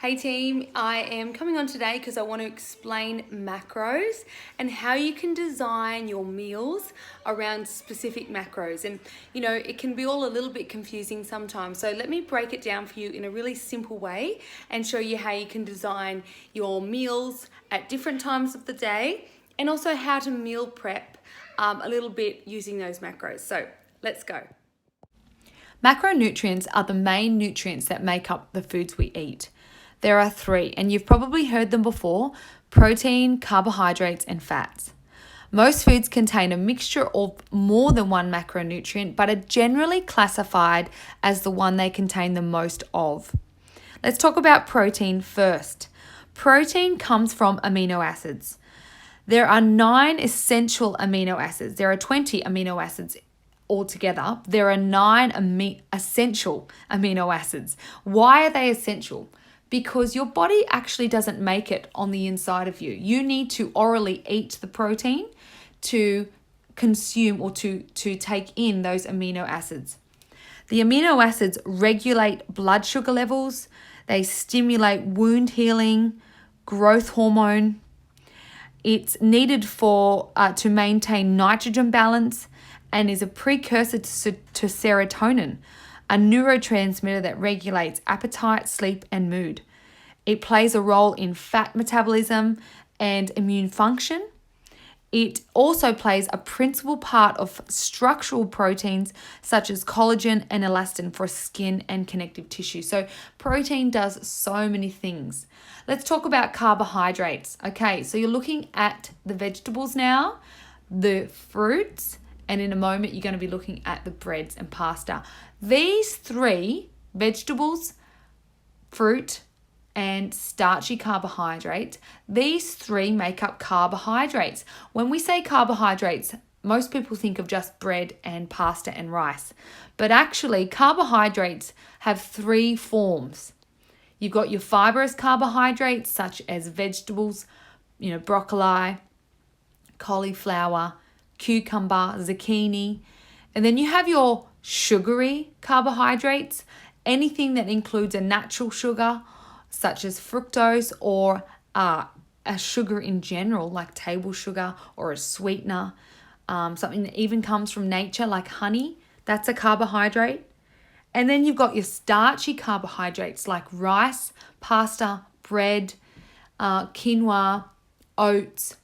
Hey team, I am coming on today because I want to explain macros and how you can design your meals around specific macros. And it can be all a little bit confusing sometimes. So let me break it down for you in a really simple way and show you how you can design your meals at different times of the day and also how to meal prep a little bit using those macros. So let's go. Macronutrients are the main nutrients that make up the foods we eat. There are three, and you've probably heard them before: protein, carbohydrates, and fats. Most foods contain a mixture of more than one macronutrient, but are generally classified as the one they contain the most of. Let's talk about protein first. Protein comes from amino acids. There are 9 essential amino acids. There are 20 amino acids altogether. There are 9 essential amino acids. Why are they essential? Because your body actually doesn't make it on the inside of you. You need to orally eat the protein to consume or to take in those amino acids. The amino acids regulate blood sugar levels. They stimulate wound healing, growth hormone. It's needed to maintain nitrogen balance and is a precursor to serotonin, a neurotransmitter that regulates appetite, sleep, and mood. It plays a role in fat metabolism and immune function. It also plays a principal part of structural proteins such as collagen and elastin for skin and connective tissue. So protein does so many things. Let's talk about carbohydrates. Okay, so you're looking at the vegetables now, the fruits, and in a moment you're going to be looking at the breads and pasta. These three, vegetables, fruit, and starchy carbohydrates, these three make up carbohydrates. When we say carbohydrates, most people think of just bread and pasta and rice. But actually, carbohydrates have 3 forms. You've got your fibrous carbohydrates, such as vegetables, broccoli, cauliflower, cucumber, zucchini. And then you have your sugary carbohydrates, anything that includes a natural sugar, such as fructose, or a sugar in general, like table sugar or a sweetener. Something that even comes from nature, like honey, that's a carbohydrate. And then you've got your starchy carbohydrates, like rice, pasta, bread, quinoa, oats,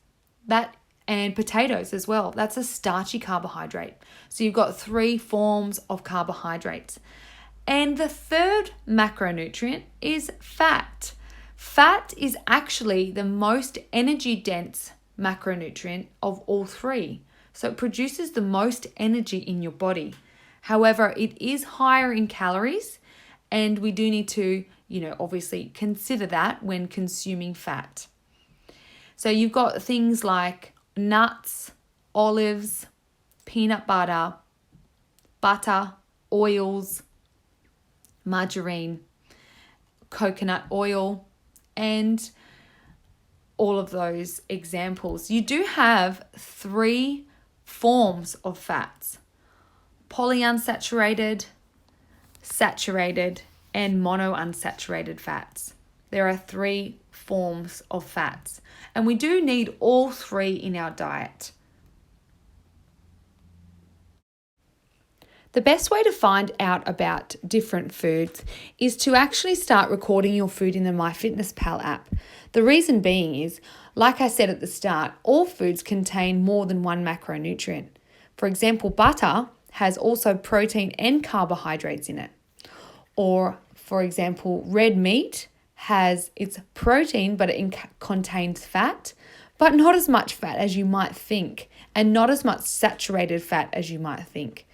and potatoes as well. That's a starchy carbohydrate. So you've got 3 forms of carbohydrates. And the third macronutrient is fat. Fat is actually the most energy-dense macronutrient of all 3. So it produces the most energy in your body. However, it is higher in calories, and we do need to, obviously consider that when consuming fat. So you've got things like nuts, olives, peanut butter, oils, margarine, coconut oil, and all of those examples. You do have 3 forms of fats: polyunsaturated, saturated, and monounsaturated fats. There are 3 forms of fats, and we do need all 3 in our diet. The best way to find out about different foods is to actually start recording your food in the MyFitnessPal app. The reason being is, like I said at the start, all foods contain more than one macronutrient. For example, butter has also protein and carbohydrates in it. Or, for example, red meat has its protein, but it contains fat, but not as much fat as you might think, and not as much saturated fat as you might think.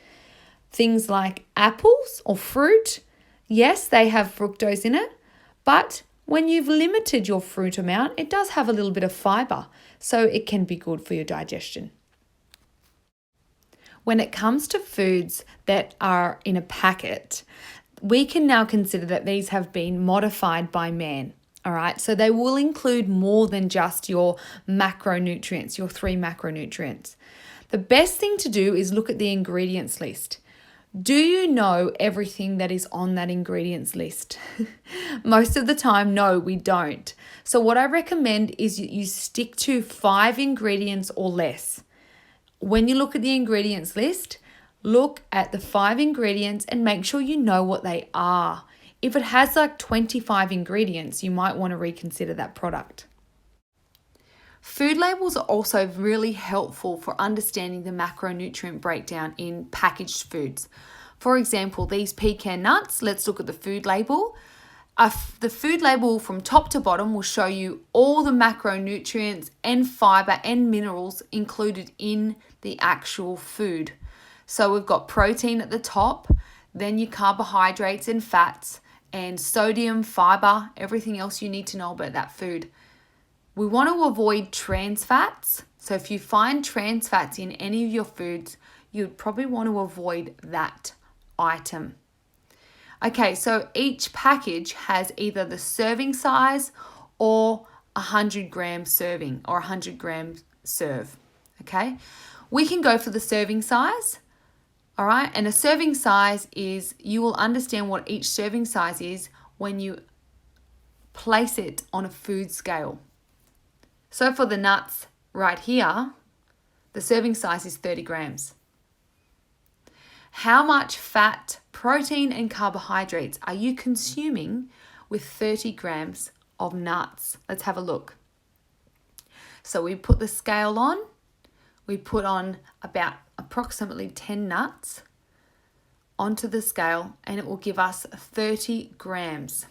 Things like apples or fruit, yes, they have fructose in it, but when you've limited your fruit amount, it does have a little bit of fiber, so it can be good for your digestion. When it comes to foods that are in a packet, we can now consider that these have been modified by man. All right, so they will include more than just your macronutrients, your 3 macronutrients. The best thing to do is look at the ingredients list. Do you know everything that is on that ingredients list? Most of the time, no, we don't. So what I recommend is you stick to 5 ingredients or less. When you look at the ingredients list, look at the 5 ingredients and make sure you know what they are. If it has like 25 ingredients, you might want to reconsider that product. Food labels are also really helpful for understanding the macronutrient breakdown in packaged foods. For example, these pecan nuts, let's look at the food label. The food label from top to bottom will show you all the macronutrients and fiber and minerals included in the actual food. So we've got protein at the top, then your carbohydrates and fats, and sodium, fiber, everything else you need to know about that food. We want to avoid trans fats. So if you find trans fats in any of your foods, you'd probably want to avoid that item. Okay, so each package has either the serving size or 100 gram serving or 100 gram serve. Okay, we can go for the serving size. All right, and a serving size is, you will understand what each serving size is when you place it on a food scale. So for the nuts right here, the serving size is 30 grams. How much fat, protein, and carbohydrates are you consuming with 30 grams of nuts? Let's have a look. So we put the scale on. We put on about approximately 10 nuts onto the scale, and it will give us 30 grams.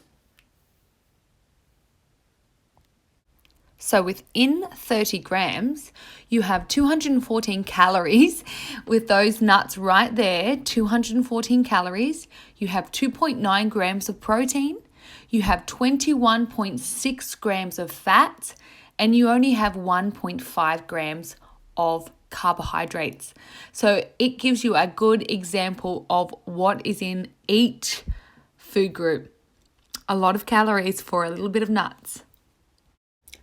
So within 30 grams, you have 214 calories with those nuts right there, 214 calories. You have 2.9 grams of protein. You have 21.6 grams of fat, and you only have 1.5 grams of carbohydrates. So it gives you a good example of what is in each food group. A lot of calories for a little bit of nuts.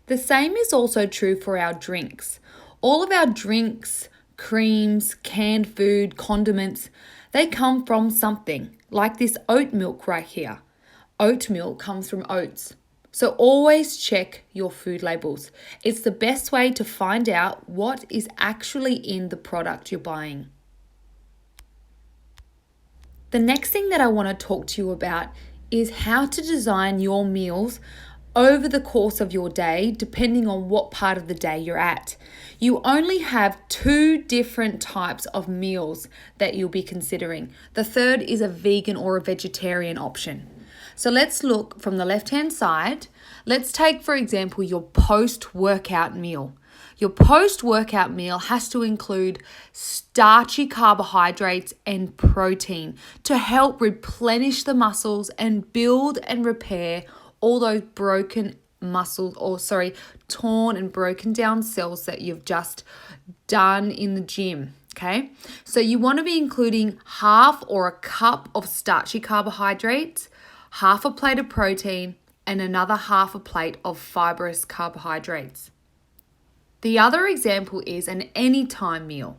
The same is also true for our drinks. All of our drinks, creams, canned food, condiments, they come from something, like this oat milk right here. Oat milk comes from oats. So always check your food labels. It's the best way to find out what is actually in the product you're buying. The next thing that I want to talk to you about is how to design your meals over the course of your day, depending on what part of the day you're at. You only have 2 different types of meals that you'll be considering. The third is a vegan or a vegetarian option. So let's look from the left-hand side. Let's take, for example, your post-workout meal. Your post-workout meal has to include starchy carbohydrates and protein to help replenish the muscles and build and repair all those broken muscles, torn and broken down cells that you've just done in the gym. Okay, so you want to be including half or a cup of starchy carbohydrates, half a plate of protein, and another half a plate of fibrous carbohydrates. The other example is an anytime meal.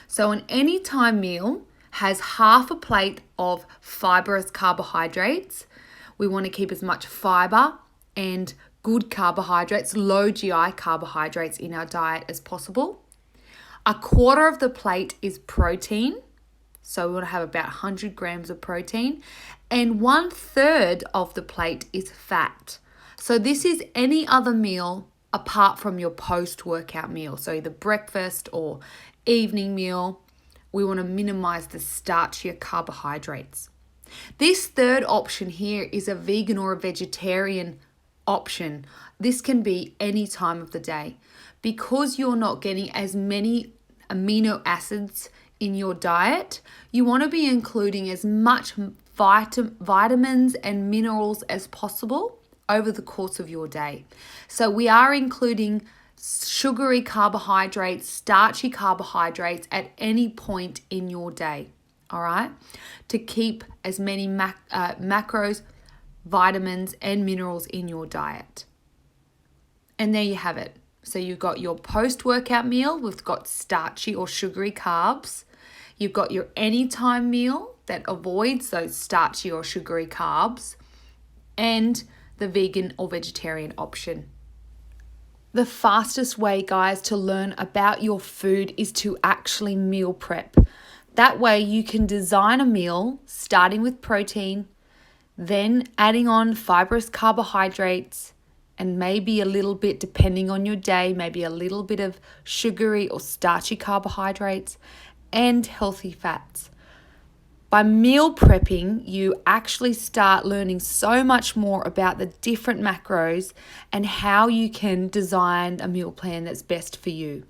So an anytime meal has half a plate of fibrous carbohydrates. We want to keep as much fiber and good carbohydrates, low GI carbohydrates in our diet as possible. A quarter of the plate is protein. So we want to have about 100 grams of protein. And 1/3 of the plate is fat. So this is any other meal apart from your post-workout meal. So either breakfast or evening meal. We want to minimize the starchier carbohydrates. This third option here is a vegan or a vegetarian option. This can be any time of the day. Because you're not getting as many amino acids in your diet, you want to be including as much vitamins and minerals as possible over the course of your day. So we are including sugary carbohydrates, starchy carbohydrates at any point in your day. All right, to keep as many macros, vitamins, and minerals in your diet. And there you have it. So you've got your post-workout meal. We've got starchy or sugary carbs. You've got your anytime meal that avoids those starchy or sugary carbs, and the vegan or vegetarian option. The fastest way, guys, to learn about your food is to actually meal prep. That way you can design a meal starting with protein, then adding on fibrous carbohydrates, and maybe a little bit, depending on your day, maybe a little bit of sugary or starchy carbohydrates and healthy fats. By meal prepping, you actually start learning so much more about the different macros and how you can design a meal plan that's best for you.